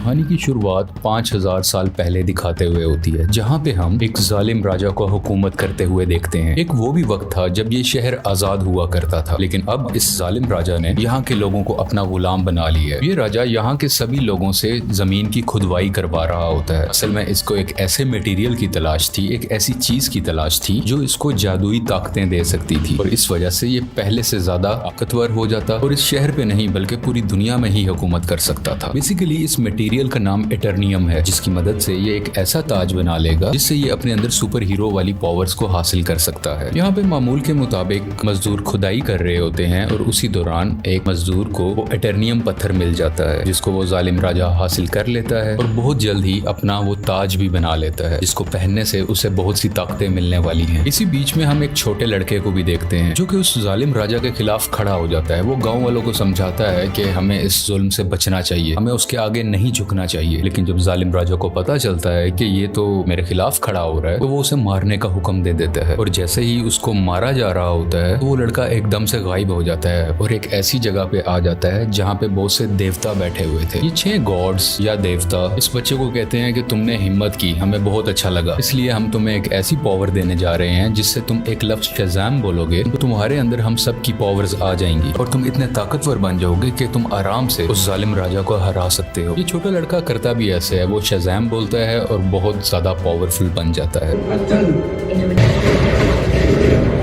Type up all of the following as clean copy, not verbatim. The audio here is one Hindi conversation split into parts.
कहानी की शुरुआत 5000 साल पहले दिखाते हुए होती है, जहाँ पे हम एक जालिम राजा को हुकूमत करते हुए देखते हैं। एक वो भी वक्त था जब ये शहर आजाद हुआ करता था, लेकिन अब इस जालिम राजा ने यहाँ के लोगों को अपना गुलाम बना लिया है। ये राजा यहाँ के सभी लोगों से जमीन की खुदवाई करवा रहा होता है। असल में इसको एक ऐसे मटेरियल की तलाश थी, एक ऐसी चीज की तलाश थी जो इसको जादुई ताकतें दे सकती थी, और इस वजह से ये पहले से ज्यादा ताकतवर हो जाता और इस शहर पे नहीं बल्कि पूरी दुनिया में ही हुकूमत कर सकता था। बेसिकली इस मटेरियल का नाम एटर्नियम है, जिसकी मदद से ये एक ऐसा ताज बना लेगा जिससे ये अपने अंदर सुपर हीरो वाली पावर्स को हासिल कर सकता है। यहाँ पे मामूल के मुताबिक मजदूर खुदाई कर रहे होते हैं और उसी दौरान एक मजदूर को वो एटर्नियम पत्थर मिल जाता है, जिसको वो जालिम राजा हासिल कर लेता है और बहुत जल्द ही अपना वो ताज भी बना लेता है, जिसको पहनने से उसे बहुत सी ताकतें मिलने वाली हैं। इसी बीच में हम एक छोटे लड़के को भी देखते हैं जो कि उस जालिम राजा के खिलाफ खड़ा हो जाता है। वो गाँव वालों को समझाता है कि हमें इस जुल्म से बचना चाहिए, हमें उसके आगे नहीं झुकना चाहिए। लेकिन जब जालिम राजा को पता चलता है कि ये तो मेरे खिलाफ खड़ा हो रहा है, तो वो उसे मारने का हुक्म दे देता है। और जैसे ही उसको मारा जा रहा होता है तो वो लड़का एकदम से गायब हो जाता है और एक ऐसी जगह पे आ जाता है जहाँ पे बहुत से देवता बैठे हुए थे। ये 6 गॉड्स या देवता इस बच्चे को कहते हैं कि तुमने हिम्मत की, हमें बहुत अच्छा लगा, इसलिए हम तुम्हें एक ऐसी पावर देने जा रहे हैं जिससे तुम एक लफ्ज शज़ाम बोलोगे तो तुम्हारे अंदर हम सब की पावर्स आ जाएंगी और तुम इतने ताकतवर बन जाओगे कि तुम आराम से उस जालिम राजा को हरा सकते हो। ये छोटा लड़का करता भी ऐसे है, वो शज़ाम बोलता है और बहुत ज्यादा पावरफुल बन जाता है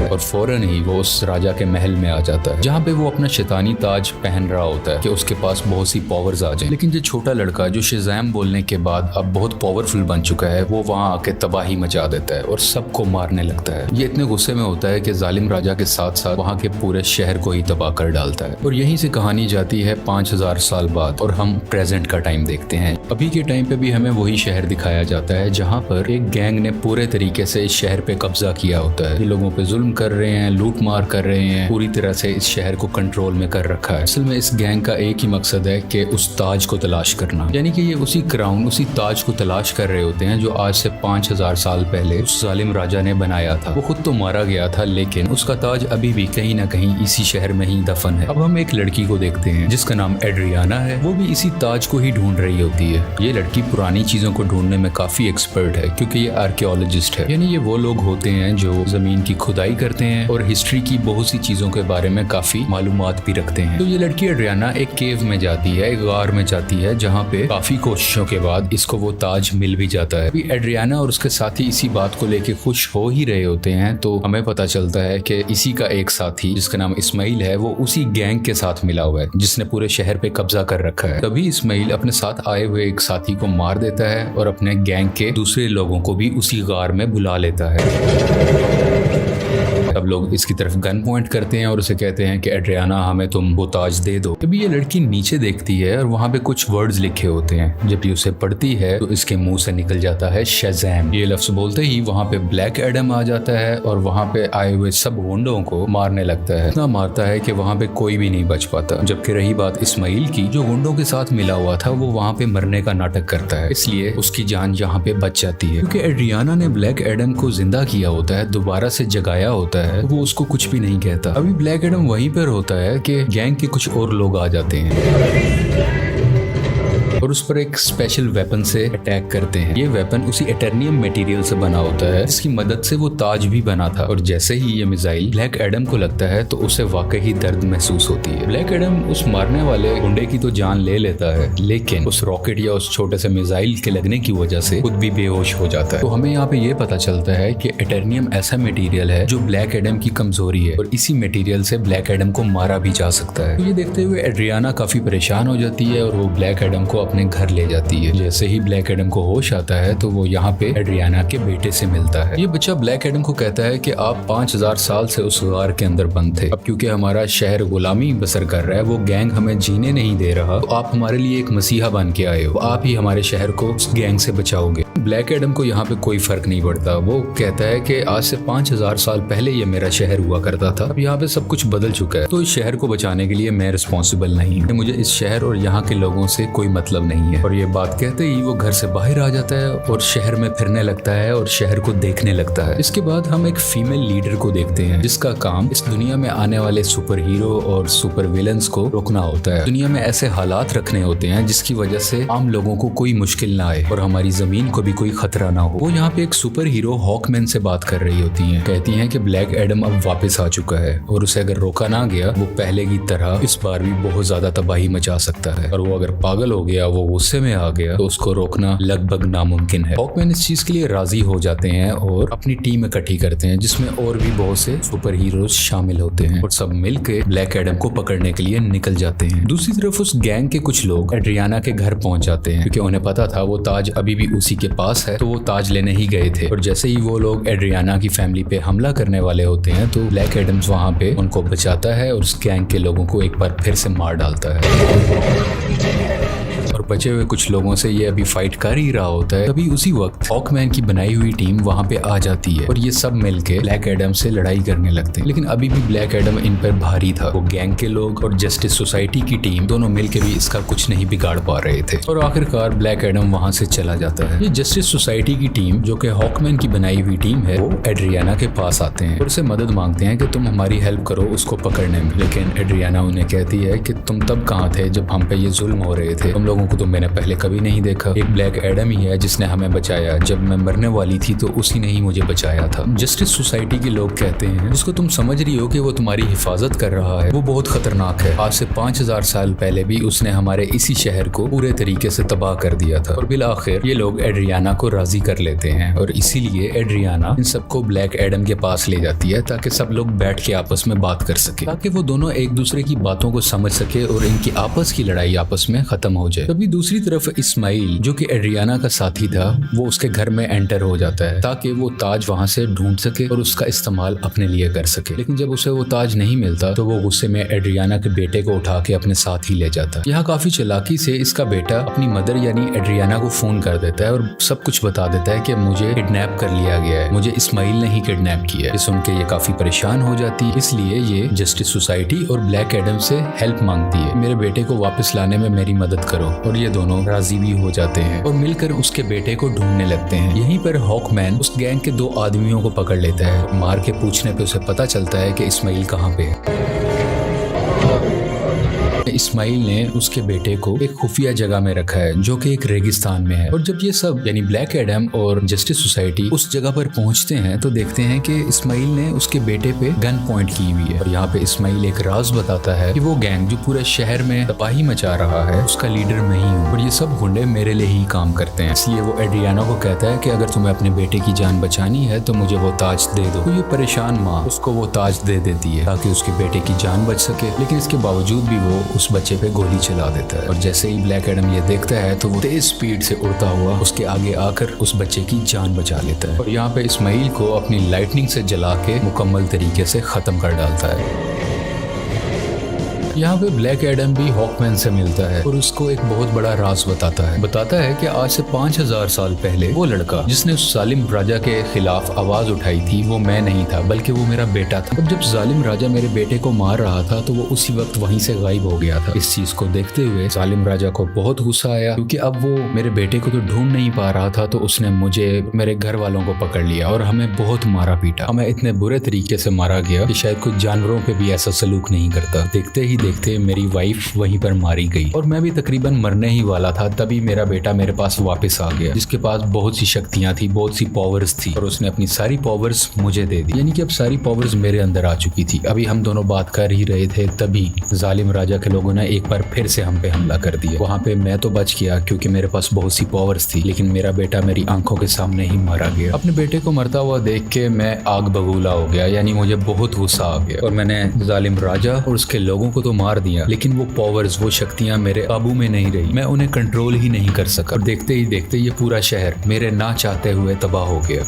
और फौरन ही वो उस राजा के महल में आ जाता है, जहाँ पे वो अपना शैतानी ताज पहन रहा होता है कि उसके पास बहुत सी पावर्स आ जाए। लेकिन ये छोटा लड़का जो शज़ाम बोलने के बाद अब बहुत पावरफुल बन चुका है, वो वहाँ आके तबाही मचा देता है और सबको मारने लगता है। ये इतने गुस्से में होता है कि जालिम राजा के साथ साथ वहाँ के पूरे शहर को ही तबाह कर डालता है। और यहीं से कहानी जाती है 5000 साल बाद और हम प्रेजेंट का टाइम देखते हैं। अभी के टाइम पे भी हमें वही शहर दिखाया जाता है जहाँ पर एक गैंग ने पूरे तरीके से इस शहर पे कब्जा किया होता है। ये लोगों पे जुल्म कर रहे हैं, लूट मार कर रहे हैं, पूरी तरह से इस शहर को कंट्रोल में कर रखा है। असल में इस गैंग का एक ही मकसद है कि उस ताज को तलाश करना, यानी कि ये उसी क्राउन, उसी ताज को तलाश कर रहे होते हैं जो आज से 5000 साल पहले उस जालिम राजा ने बनाया था। वो खुद तो मारा गया था, लेकिन उसका ताज अभी भी कहीं ना कहीं इसी शहर में ही दफन है। अब हम एक लड़की को देखते हैं जिसका नाम एड्रियाना है। वो भी इसी ताज को ही ढूंढ रही होती है। ये लड़की पुरानी चीजों को ढूंढने में काफी एक्सपर्ट है, क्योंकि ये आर्कियोलॉजिस्ट है, यानी ये वो लोग होते हैं जो जमीन की खुदाई करते हैं और हिस्ट्री की बहुत सी चीजों के बारे में काफी मालूमात भी रखते हैं। तो ये लड़की एड्रियाना एक केव में जाती है, एक गार में जाती है, जहाँ पे काफी कोशिशों के बाद इसको वो ताज मिल भी जाता है। एड्रियाना और उसके साथी इसी बात को लेके खुश हो ही रहे होते हैं, तो हमें पता चलता है कि इसी का एक साथी जिसका नाम इस्माइल है, वो उसी गैंग के साथ मिला हुआ है जिसने पूरे शहर पे कब्जा कर रखा है। तभी इस्माइल अपने साथ आए हुए एक साथी को मार देता है और अपने गैंग के दूसरे लोगों को भी उसी गार में बुला लेता है। सब लोग इसकी तरफ गन पॉइंट करते हैं और उसे कहते हैं कि एड्रियाना, हमें तुम वो ताज दे दो। तभी ये लड़की नीचे देखती है और वहाँ पे कुछ वर्ड्स लिखे होते हैं। जब ये उसे पढ़ती है तो इसके मुंह से निकल जाता है शज़ाम। ये लफ्ज बोलते ही वहाँ पे ब्लैक एडम आ जाता है और वहाँ पे आए हुए सब गुंडों को मारने लगता है। इतना मारता है कि वहाँ पे कोई भी नहीं बच पाता। जबकि रही बात इस्माइल की, जो गुंडों के साथ मिला हुआ था, वो वहाँ पे मरने का नाटक करता है, इसलिए उसकी जान यहाँ पे बच जाती है। क्योंकि एड्रियाना ने ब्लैक एडम को जिंदा किया होता है, दोबारा से जगाया होता है, वो उसको कुछ भी नहीं कहता। अभी ब्लैक एडम वहीं पर होता है कि गैंग के कुछ और लोग आ जाते हैं और उस पर एक स्पेशल वेपन से अटैक करते हैं। ये वेपन उसी एटर्नियम मटेरियल से बना होता है, जिसकी मदद से वो ताज भी बना था। और जैसे ही ये मिसाइल ब्लैक एडम को लगता है तो उसे वाकई ही दर्द महसूस होती है। ब्लैक एडम उस मारने वाले गुंडे की तो जान ले लेता है, लेकिन उस रॉकेट या उस छोटे से मिसाइल के लगने की वजह से खुद भी बेहोश हो जाता है। तो हमें यहाँ पे ये पता चलता है कि एटर्नियम ऐसा मटेरियल है जो ब्लैक एडम की कमजोरी है और इसी मटेरियल से ब्लैक एडम को मारा भी जा सकता है। तो ये देखते हुए एड्रियाना काफी परेशान हो जाती है और वो ब्लैक एडम को अपने घर ले जाती है। जैसे ही ब्लैक एडम को होश आता है तो वो यहाँ पे एड्रियाना के बेटे से मिलता है। ये बच्चा ब्लैक एडम को कहता है कि आप 5000 साल से उस गार के अंदर बंद थे, अब क्योंकि हमारा शहर गुलामी बसर कर रहा है, वो गैंग हमें जीने नहीं दे रहा, तो आप हमारे लिए एक मसीहा बन के आए हो, आप ही हमारे शहर को उस गैंग से बचाओगे। ब्लैक एडम को यहाँ पे कोई फर्क नहीं पड़ता। वो कहता है कि आज से 5000 साल पहले ये मेरा शहर हुआ करता था, अब यहाँ पे सब कुछ बदल चुका है, तो इस शहर को बचाने के लिए मैं रिस्पॉन्सिबल नहीं हूँ। मुझे इस शहर और यहाँ के लोगों से कोई मतलब नहीं है। और ये बात कहते ही वो घर से बाहर आ जाता है और शहर में फिरने लगता है और शहर को देखने लगता है। इसके बाद हम एक फीमेल लीडर को देखते हैं जिसका काम इस दुनिया में आने वाले सुपर हीरो और सुपर विलन्स को रोकना होता है। दुनिया में ऐसे हालात रखने होते हैं जिसकी वजह से आम लोगों को कोई मुश्किल ना आए और हमारी जमीन को भी कोई खतरा ना हो। वो यहाँ पे एक सुपर हीरो हॉकमैन से बात कर रही होती हैं। कहती हैं कि ब्लैक एडम अब वापस आ चुका है और उसे अगर रोका ना गया वो पहले की तरह इस बार भी बहुत ज्यादा तबाही मचा सकता है, और वो अगर पागल हो गया, वो गुस्से में आ गया, तो उसको रोकना लगभग नामुमकिन है। हॉकमैन इस चीज के लिए राजी हो जाते हैं और अपनी टीम इकट्ठी करते हैं जिसमें और भी बहुत से सुपर हीरोज शामिल होते हैं और सब मिलकर ब्लैक एडम को पकड़ने के लिए निकल जाते हैं। दूसरी तरफ उस गैंग के कुछ लोग एड्रियाना के घर पहुंच जाते हैं क्योंकि उन्हें पता था वो ताज अभी भी उसी के पास है, तो वो ताज लेने ही गए थे। और जैसे ही वो लोग एड्रियाना की फैमिली पे हमला करने वाले होते हैं तो ब्लैक एडम्स वहां पे उनको बचाता है और उस गैंग के लोगों को एक बार फिर से मार डालता है। और बचे हुए कुछ लोगों से ये अभी फाइट कर ही रहा होता है, तभी उसी वक्त हॉकमैन की बनाई हुई टीम वहां पे आ जाती है और ये सब मिलके ब्लैक एडम से लड़ाई करने लगते हैं। लेकिन अभी भी ब्लैक एडम इन पर भारी था। वो गैंग के लोग और जस्टिस सोसाइटी की टीम दोनों मिलके भी इसका कुछ नहीं बिगाड़ पा रहे थे और आखिरकार ब्लैक एडम वहां से चला जाता है। ये जस्टिस सोसाइटी की टीम जो कि हॉकमैन की बनाई हुई टीम है, वो एड्रियाना के पास आते हैं और उसे मदद मांगते हैं कि तुम हमारी हेल्प करो उसको पकड़ने में। लेकिन एड्रियाना उन्हें कहती है कि तुम तब कहाँ थे जब हम पे ये जुल्म हो रहे थे, तुम लोगों को तो मैंने पहले कभी नहीं देखा। एक ब्लैक एडम ही है जिसने हमें बचाया, जब मैं मरने वाली थी तो उसी ने ही मुझे बचाया था। जस्टिस सोसाइटी के लोग कहते हैं जिसको तुम समझ रही हो कि वो तुम्हारी हिफाजत कर रहा है, वो बहुत खतरनाक है। आज से 5000 साल पहले भी उसने हमारे इसी शहर को पूरे तरीके से तबाह कर दिया था। और बिल आखिर ये लोग एड्रियाना को राजी कर लेते हैं और इसीलिए एड्रियाना इन सबको ब्लैक एडम के पास ले जाती है ताकि सब लोग बैठ के आपस में बात कर सके, ताकि वो दोनों एक दूसरे की बातों को समझ सके और इनकी आपस की लड़ाई आपस में खत्म हो जाए। तभी दूसरी तरफ इस्माइल जो कि एड्रियाना का साथी था, वो उसके घर में एंटर हो जाता है ताकि वो ताज वहां से ढूंढ सके और उसका इस्तेमाल अपने लिए कर सके। लेकिन जब उसे वो ताज नहीं मिलता तो वो गुस्से में एड्रियाना के बेटे को उठा के अपने साथ ही ले जाता है। यहाँ काफी चालाकी से इसका बेटा अपनी मदर यानी एड्रियाना को फोन कर देता है और सब कुछ बता देता है कि मुझे किडनैप कर लिया गया है, मुझे इस्माइल ने ही किडनैप किया है। ये सुन के ये काफी परेशान हो जाती है, इसलिए ये जस्टिस सोसाइटी और ब्लैक एडम से हेल्प मांगती है, मेरे बेटे को वापस लाने में मेरी मदद करो। और ये दोनों राजी भी हो जाते हैं और मिलकर उसके बेटे को ढूंढने लगते हैं। यहीं पर हॉकमैन उस गैंग के 2 आदमियों को पकड़ लेता है। मार के पूछने पे उसे पता चलता है कि इस्माइल कहाँ पे है। इस्माइल ने उसके बेटे को एक खुफिया जगह में रखा है जो कि एक रेगिस्तान में है। और जब ये सब यानी ब्लैक एडम और जस्टिस सोसाइटी उस जगह पर पहुंचते हैं तो देखते हैं कि इस्माइल ने उसके बेटे पे गन पॉइंट की हुई है। और यहाँ पे इस्माइल एक राज बताता है कि वो गैंग जो पूरे शहर में तबाही मचा रहा है उसका लीडर मैं ही हूँ और ये सब गुंडे मेरे लिए ही काम करते हैं। इसलिए वो एड्रियाना को कहता है कि अगर तुम्हें अपने बेटे की जान बचानी है तो मुझे वो ताज दे दो। तो ये परेशान माँ उसको वो ताज दे देती है ताकि उसके बेटे की जान बच सके, लेकिन इसके बावजूद भी वो उस बच्चे पे गोली चला देता है। और जैसे ही ब्लैक एडम ये देखता है तो वो तेज स्पीड से उड़ता हुआ उसके आगे आकर उस बच्चे की जान बचा लेता है और यहाँ पे इस्माइल को अपनी लाइटनिंग से जला के मुकम्मल तरीके से खत्म कर डालता है। यहाँ पे ब्लैक एडम भी हॉकमैन से मिलता है और उसको एक बहुत बड़ा राज बताता है कि आज से 5000 साल पहले वो लड़का जिसने उस जालिम राजा के खिलाफ आवाज उठाई थी वो मैं नहीं था बल्कि वो मेरा बेटा था। अब जब जालिम राजा मेरे बेटे को मार रहा था तो वो उसी वक्त वहीं से गायब हो गया था। इस चीज को देखते हुए जालिम राजा को बहुत गुस्सा आया क्योंकि अब वो मेरे बेटे को तो ढूंढ नहीं पा रहा था, तो उसने मुझे मेरे घर वालों को पकड़ लिया और हमें बहुत मारा पीटा। हमें इतने बुरे तरीके से मारा गया कि शायद कुछ जानवरों पे भी ऐसा सलूक नहीं करता। देखते ही देखते मेरी वाइफ वहीं पर मारी गई और मैं भी तकरीबन मरने ही वाला था। तभी मेरा बेटा मेरे पास वापस आ गया जिसके पास बहुत सी शक्तियां थी, बहुत सी पावर्स थी और उसने अपनी सारी पावर्स मुझे दे दी, यानी कि अब सारी पावर्स मेरे अंदर आ चुकी थी। अभी हम दोनों बात कर ही रहे थे तभी जालिम राजा के लोगों ने एक बार फिर से हम पे हमला कर दिया। वहाँ पे मैं तो बच गया क्योंकि मेरे पास बहुत सी पावर्स थी, लेकिन मेरा बेटा मेरी आंखों के सामने ही मारा गया। अपने बेटे को मरता हुआ देख के मैं आग बबूला हो गया, यानी मुझे बहुत गुस्सा आ गया और मैंने जालिम राजा और उसके लोगों को तो मार दिया, लेकिन वो पावर्स, वो शक्तियां मेरे काबू में नहीं रही। मैं उन्हें कंट्रोल ही नहीं कर सका और देखते ही देखते ये पूरा शहर मेरे ना चाहते हुए तबाह हो गया।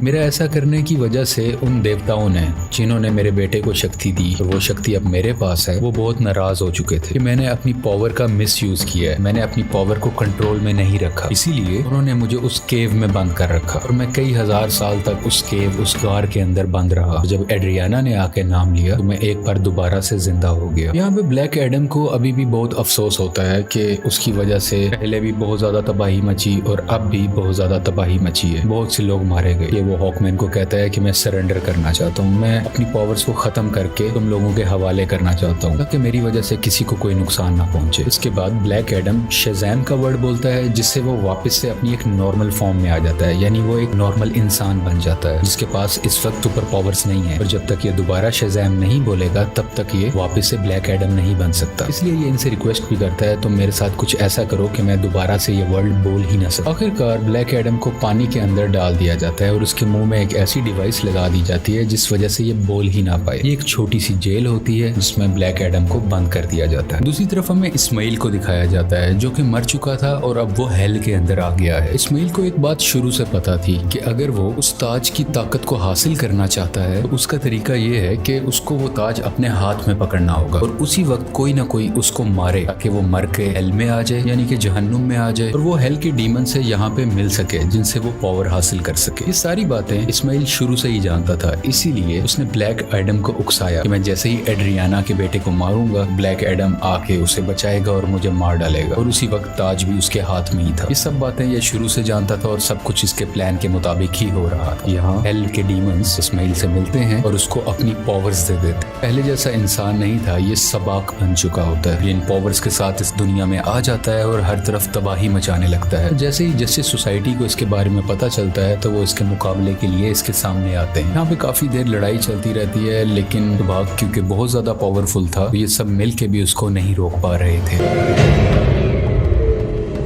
मेरा ऐसा करने की वजह से उन देवताओं ने, जिन्होंने मेरे बेटे को शक्ति दी और वो शक्ति अब मेरे पास है, वो बहुत नाराज हो चुके थे कि मैंने अपनी पावर का मिसयूज किया है, मैंने अपनी पावर को कंट्रोल में नहीं रखा। इसीलिए उन्होंने मुझे उस केव में बंद कर रखा और मैं कई हजार साल तक उस केव, उस गार के अंदर बंद रहा। जब एड्रियाना ने आके नाम लिया तो मैं एक बार दोबारा से जिंदा हो गया। यहाँ पे ब्लैक एडम को अभी भी बहुत अफसोस होता है कि उसकी वजह से पहले भी बहुत ज्यादा तबाही मची और अब भी बहुत ज्यादा तबाही मची है, बहुत से लोग मारे गए। ये वो हॉकमैन को कहता है कि मैं सरेंडर करना चाहता हूँ, मैं अपनी पावर्स को खत्म करके तुम लोगों के हवाले करना चाहता हूँ ताकि मेरी वजह से किसी को कोई नुकसान ना पहुंचे। इसके बाद ब्लैक एडम शज़ैम का वर्ड बोलता है, जिससे वो वापस से अपनी एक नॉर्मल फॉर्म में आ जाता है, यानी वो एक नॉर्मल इंसान बन जाता है जिसके पास इस वक्त सुपर पावर्स नहीं है। और जब तक ये दोबारा शज़ैम नहीं बोलेगा तब तक ये वापस से ब्लैक एडम नहीं बन सकता। इसलिए ये इनसे रिक्वेस्ट भी करता है, तुम मेरे साथ कुछ ऐसा करो कि मैं दोबारा से ये वर्ड बोल ही ना सकूं। आखिरकार ब्लैक एडम को पानी के अंदर डाल दिया जाता है और उसके मुंह में एक ऐसी डिवाइस लगा दी जाती है जिस वजह से ये बोल ही ना पाए। ये एक छोटी सी जेल होती है जिसमें ब्लैक एडम को बंद कर दिया जाता है। दूसरी तरफ हमें इस्माइल को दिखाया जाता है जो कि मर चुका था और अब वो हेल के अंदर आ गया है। इस्माइल को एक बात शुरू से पता थी कि अगर वो उस ताज की ताकत को हासिल करना चाहता है तो उसका तरीका ये है कि उसको वो ताज अपने हाथ में पकड़ना होगा और उसी वक्त कोई ना कोई उसको मारे ताकि वो मर के हेल में आ जाए, यानी कि जहन्नुम में आ जाए और वो हेल के डीमन से यहाँ पे मिल सके जिनसे वो पावर हासिल कर सके। ये सारी बातें इस्माइल शुरू से ही जानता था, इसीलिए उसने ब्लैक एडम को उकसाया कि मैं जैसे ही एड्रियाना के बेटे को मारूंगा ब्लैक एडम आके उसे बचाएगा और मुझे मार डालेगा और उसी वक्त ताज भी उसके हाथ में ही था। ये सब बातें ये शुरू से जानता था और सब कुछ इसके प्लान के मुताबिक ही हो रहा था। यहाँ हेल के डीमंस इस्माइल से मिलते हैं और उसको अपनी पावर्स दे देते। पहले जैसा इंसान नहीं था, ये सबाक बन चुका होता है। इन पावर्स के साथ इस दुनिया में आ जाता है और हर तरफ तबाही मचाने लगता है। जैसे ही जस्टिस सोसाइटी को इसके बारे में पता चलता है तो वो इसके मुकाबले के लिए इसके सामने आते हैं। यहाँ पे काफी देर लड़ाई चलती रहती है, लेकिन सबाक क्योंकि बहुत ज्यादा पावरफुल था तो ये सब मिल के भी उसको नहीं रोक पा रहे थे।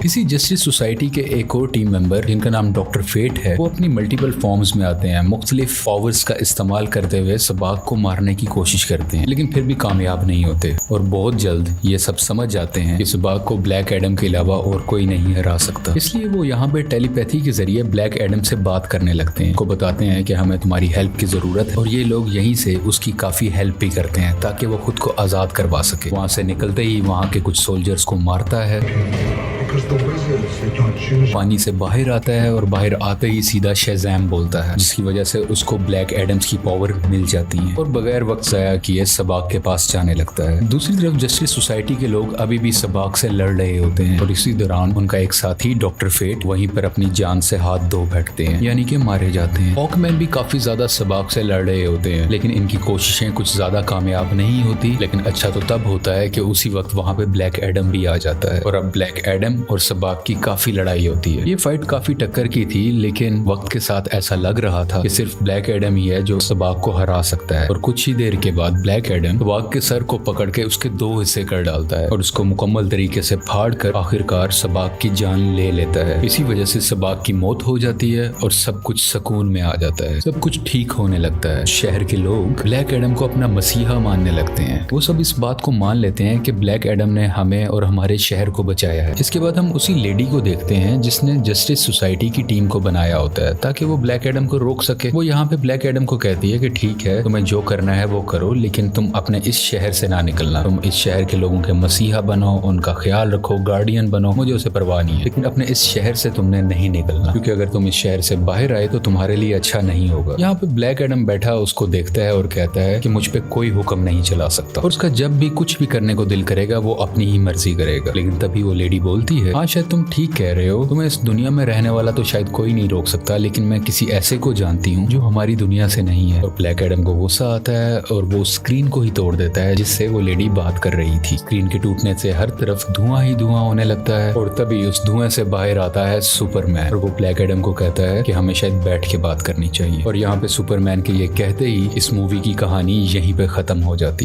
इसी जस्टिस सोसाइटी के एक और टीम मेंबर जिनका नाम डॉक्टर फेट है, वो अपनी मल्टीपल फॉर्म्स में आते हैं, मुख्तलिफ पावर्स का इस्तेमाल करते हुए सबाक को मारने की कोशिश करते हैं, लेकिन फिर भी कामयाब नहीं होते और बहुत जल्द ये सब समझ जाते हैं कि सबाक को ब्लैक एडम के अलावा और कोई नहीं हरा सकता। इसलिए वो यहाँ पे टेलीपैथी के जरिए ब्लैक एडम से बात करने लगते हैं, को बताते हैं कि हमें तुम्हारी हेल्प की जरूरत है और ये लोग यहीं से उसकी काफी हेल्प भी करते हैं ताकि वो खुद को आजाद करवा सके। वहाँ से निकलते ही वहाँ के कुछ सोल्जर्स को मारता है, पानी से बाहर आता है और बाहर आते ही सीधा शज़ैम बोलता है, जिसकी वजह से उसको ब्लैक एडम्स की पावर मिल जाती है और बगैर वक्त ज़ाया किए सबाक के पास जाने लगता है। दूसरी तरफ जस्टिस सोसाइटी के लोग अभी भी सबाक से लड़ रहे होते हैं और इसी दौरान उनका एक साथी डॉक्टर फेट वहीं पर अपनी जान से हाथ धो बैठते हैं, यानी कि मारे जाते हैं। हॉकमैन भी काफी ज्यादा सबाक से लड़ रहे होते हैं, लेकिन इनकी कोशिशें कुछ ज्यादा कामयाब नहीं होती। लेकिन अच्छा तो तब होता है कि उसी वक्त वहाँ पे ब्लैक एडम भी आ जाता है और अब ब्लैक एडम और सबाक की काफी लड़ाई होती है। ये फाइट काफी टक्कर की थी, लेकिन वक्त के साथ ऐसा लग रहा था कि सिर्फ ब्लैक एडम ही है जो सबाक को हरा सकता है। और कुछ ही देर के बाद ब्लैक एडम सबाक के सर को पकड़ के उसके 2 हिस्से कर डालता है और उसको मुकम्मल तरीके से फाड़ कर आखिरकार सबाक की जान ले लेता है। इसी वजह से सबाक की मौत हो जाती है और सब कुछ सुकून में आ जाता है, सब कुछ ठीक होने लगता है। शहर के लोग ब्लैक एडम को अपना मसीहा मानने लगते हैं। वो सब इस बात को मान लेते हैं कि ब्लैक एडम ने हमें और हमारे शहर को बचाया है। इसके बाद हम उसी लेडी को देखते हैं जिसने जस्टिस सोसाइटी की टीम को बनाया होता है ताकि वो ब्लैक एडम को रोक सके। वो यहाँ पे ब्लैक एडम को कहती है कि ठीक है, तुम्हें जो करना है वो करो, लेकिन तुम अपने इस शहर से ना निकलना। तुम इस शहर के लोगों के मसीहा बनो, उनका ख्याल रखो, गार्डियन बनो, मुझे उसे परवाह नहीं है, लेकिन अपने इस शहर से तुमने नहीं निकलना, क्योंकि अगर तुम इस शहर से बाहर आए तो तुम्हारे लिए अच्छा नहीं होगा। यहाँ पे ब्लैक एडम बैठा उसको देखता है और कहता है कि मुझ पे कोई हुक्म नहीं चला सकता और उसका जब भी कुछ भी करने को दिल करेगा वो अपनी ही मर्जी करेगा। लेकिन तभी वो लेडी बोलती है, हाँ शायद तुम ठीक कह रहे हो, तुम्हें इस दुनिया में रहने वाला तो शायद कोई नहीं रोक सकता, लेकिन मैं किसी ऐसे को जानती हूँ जो हमारी दुनिया से नहीं है। और ब्लैक एडम को गुस्सा आता है और वो स्क्रीन को ही तोड़ देता है जिससे वो लेडी बात कर रही थी। स्क्रीन के टूटने से हर तरफ धुआं ही धुआं होने लगता है और तभी उस धुएं से बाहर आता है सुपरमैन और वो ब्लैक एडम को कहता है कि हमें शायद बैठ के बात करनी चाहिए। और यहाँ पे सुपरमैन के ये कहते ही इस मूवी की कहानी यहीं पे खत्म हो जाती है।